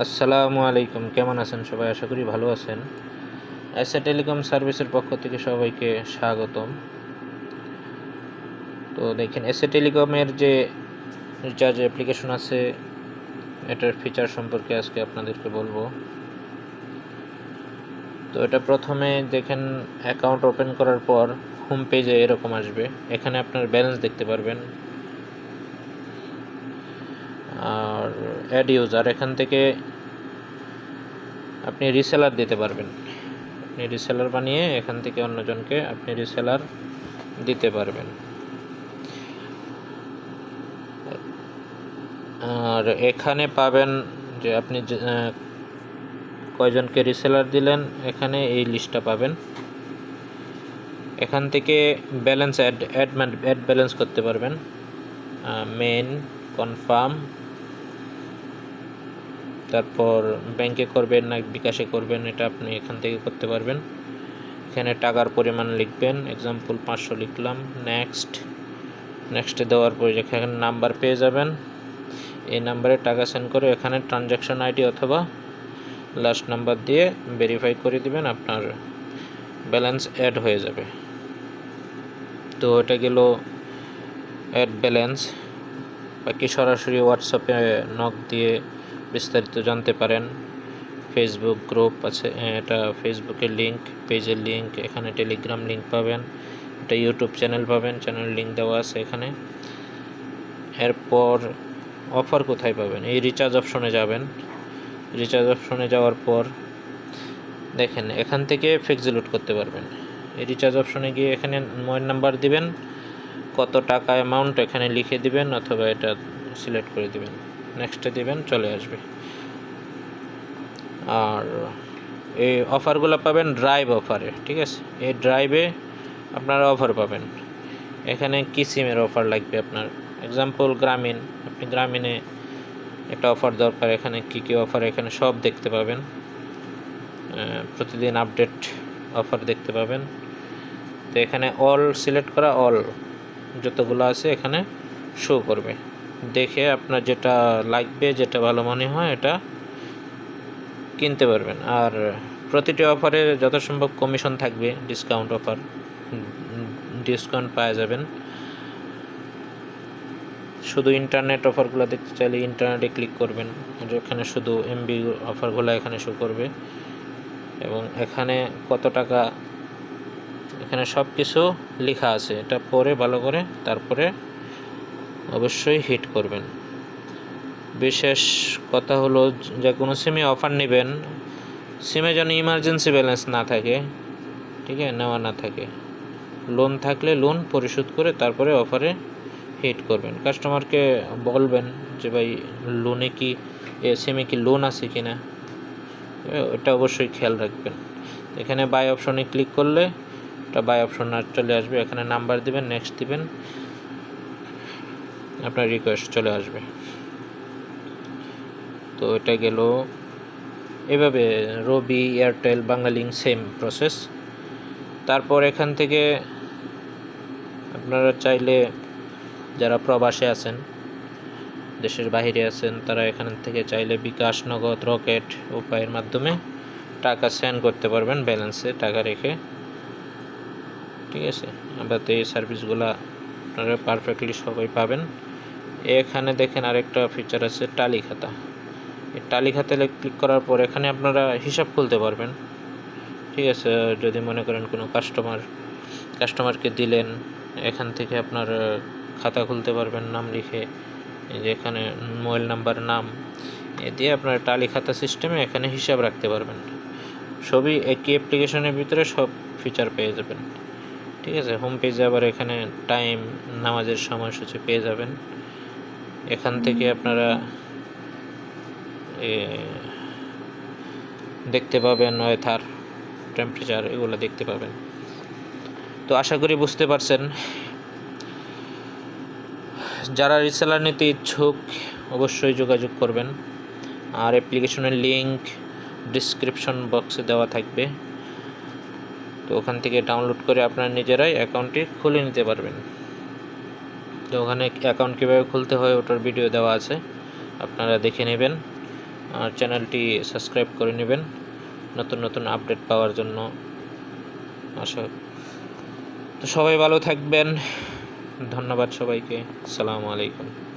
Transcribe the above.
আসসালামু আলাইকুম, কেমন আছেন সবাই? আশা করি ভালো আছেন। এসএ টেলিকম সার্ভিসের পক্ষ থেকে সবাইকে স্বাগতম। তো দেখেন, এসএ টেলিকমের যে রিচার্জ অ্যাপ্লিকেশন আছে, এটার ফিচার সম্পর্কে আজকে আপনাদেরকে বলবো। তো এটা প্রথমে দেখেন, অ্যাকাউন্ট ওপেন করার পর হোম পেজে এরকম আসবে। এখানে আপনার ব্যালেন্স দেখতে পারবেন আর অ্যাড ইউজার, এখান থেকে আপনি রিসেলার দিতে পারবেন। আপনি রিসেলার বানিয়ে এখান থেকে অন্যজনকে আপনি রিসেলার দিতে পারবেন। আর এখানে পাবেন যে আপনি কয়জনকে রিসেলার দিলেন, এখানে এই লিস্টটা পাবেন। এখান থেকে ব্যালেন্স অ্যাড ব্যালেন্স করতে পারবেন। মেন, কনফার্ম, তারপর ব্যাংকে করবেন না বিকাশে করবেন, এটা আপনি এখান থেকে করতে পারবেন। এখানে টাকার পরিমাণ লিখবেন, এক্সাম্পল 500 লিখলাম। নেক্সটে দেওয়ার পর এখানে নাম্বার পেয়ে যাবেন। এই নাম্বারে টাকা সেন্ড করে এখানে ট্রানজ্যাকশন আইডি অথবা লাস্ট নাম্বার দিয়ে ভেরিফাই করে দিবেন, আপনার ব্যালেন্স অ্যাড হয়ে যাবে। তো এটা গেল অ্যাড ব্যালেন্স। বাকি সরাসরি হোয়াটসঅ্যাপে নক দিয়ে বিস্তারিত জানতে পারেন। ফেসবুক গ্রুপ আছে, এটা ফেসবুকের লিঙ্ক, পেজের লিঙ্ক, এখানে টেলিগ্রাম লিঙ্ক পাবেন, এটা ইউটিউব চ্যানেল পাবেন, চ্যানেল লিঙ্ক দেওয়া আছে এখানে। এরপর অফার কোথায় পাবেন? এই রিচার্জ অপশনে যাবেন। রিচার্জ অপশনে যাওয়ার পর দেখেন, এখান থেকে ফ্লেক্সিলোড করতে পারবেন। এই রিচার্জ অপশনে গিয়ে এখানে মোবাইল নাম্বার দিবেন, কত টাকা অ্যামাউন্ট এখানে লিখে দিবেন অথবা এটা সিলেক্ট করে দিবেন, নেক্সটে দিবেন, চলে আসবে। আর এই অফারগুলো পাবেন ড্রাইভ অফারে, ঠিক আছে? এই ড্রাইভে আপনারা অফার পাবেন। এখানে কি সিমের অফার লাগবে আপনার, এক্সাম্পল গ্রামীণ, আপনি গ্রামীণে একটা অফার দরকার, এখানে কী অফার এখানে সব দেখতে পাবেন। প্রতিদিন আপডেট অফার দেখতে পাবেন। তো এখানে অল সিলেক্ট করা, অল যতগুলো আছে এখানে শো করবে। দেখে আপনার যেটা লাগবে, যেটা ভালো মনে হয় এটা কিনতে পারবেন। আর প্রতিটি অফারে যথাসম্ভব কমিশন থাকবে, ডিসকাউন্ট অফার, ডিসকাউন্ট পাওয়া যাবেন। শুধু ইন্টারনেট অফারগুলো দেখতে চাইলে ইন্টারনেটে ক্লিক করবেন, এখানে শুধু এমবি অফারগুলো এখানে শো করবে এবং এখানে কত টাকা, এখানে সব কিছু লেখা আছে। এটা পরে ভালো করে তারপরে অবশ্যই হিট করবেন। বিশেষ কথা হলো, যে কোনো সিমে অফার নেবেন, সিমে যেন ইমার্জেন্সি ব্যালেন্স না থাকে, ঠিক আছে, নেওয়া না থাকে। লোন থাকলে লোন পরিশোধ করে তারপরে অফারে হিট করবেন। কাস্টমারকে বলবেন যে ভাই, লোনে কি সিমে কি লোন আছে কি না, এটা অবশ্যই খেয়াল রাখবেন। এখানে বাই অপশনে ক্লিক করলে এটা বাই অপশন চলে আসবে। এখানে নাম্বার দিবেন, নেক্সট দিবেন, আপনার রিকোয়েস্ট চলে আসবে। তো এটা গেল। এভাবে রবি, এয়ারটেল, বাংলালিংক সেম প্রসেস। তারপর এখান থেকে আপনারা চাইলে যারা প্রবাসে আছেন, দেশের বাইরে আছেন, তারা এখান থেকে চাইলে বিকাশ, নগদ, রকেট উপায়ের মাধ্যমে টাকা সেন্ড করতে পারবেন ব্যালেন্সে টাকা রেখে, ঠিক আছে? আবার তো এই সার্ভিসগুলো আপনারা পারফেক্টলি সবাই পাবেন। এখানে দেখেন আরেকটা ফিচার আছে, টালি খাতা। এই টালি খাতায় ক্লিক করার পর এখানে আপনারা হিসাব খুলতে পারবেন, ঠিক আছে? যদি মনে করেন কোনো কাস্টমারকে দিলেন, এখান থেকে আপনার খাতা খুলতে পারবেন নাম লিখে। যে এখানে মোবাইল নাম্বার, নাম এ দিয়ে আপনার টালি খাতা সিস্টেমে এখানে হিসাব রাখতে পারবেন। সবই একই অ্যাপ্লিকেশনের ভিতরে সব ফিচার পেয়ে যাবেন, ঠিক আছে? হোম পেজে আবার এখানে টাইম, নামাজের সময়সূচি পেয়ে যাবেন। এখান থেকে আপনারা দেখতে পাবেন ওয়েদার, টেম্পারেচার, এগুলো দেখতে পাবেন। তো আশা করি বুঝতে পারছেন। যারা রিসেলার নিতে ইচ্ছুক অবশ্যই যোগাযোগ করবেন। আর অ্যাপ্লিকেশনের লিঙ্ক ডিসক্রিপশন বক্সে দেওয়া থাকবে, তো ওখান থেকে ডাউনলোড করে আপনারা নিজেরাই অ্যাকাউন্টটি খুলে নিতে পারবেন। তো ওখানে অ্যাকাউন্ট কীভাবে খুলতে হয় ওটার ভিডিও দেওয়া আছে, আপনারা দেখে নেবেন। আর চ্যানেলটি সাবস্ক্রাইব করে নেবেন নতুন নতুন আপডেট পাওয়ার জন্য। আশা তো সবাই ভালো থাকবেন। ধন্যবাদ সবাইকে। আসসালামু আলাইকুম।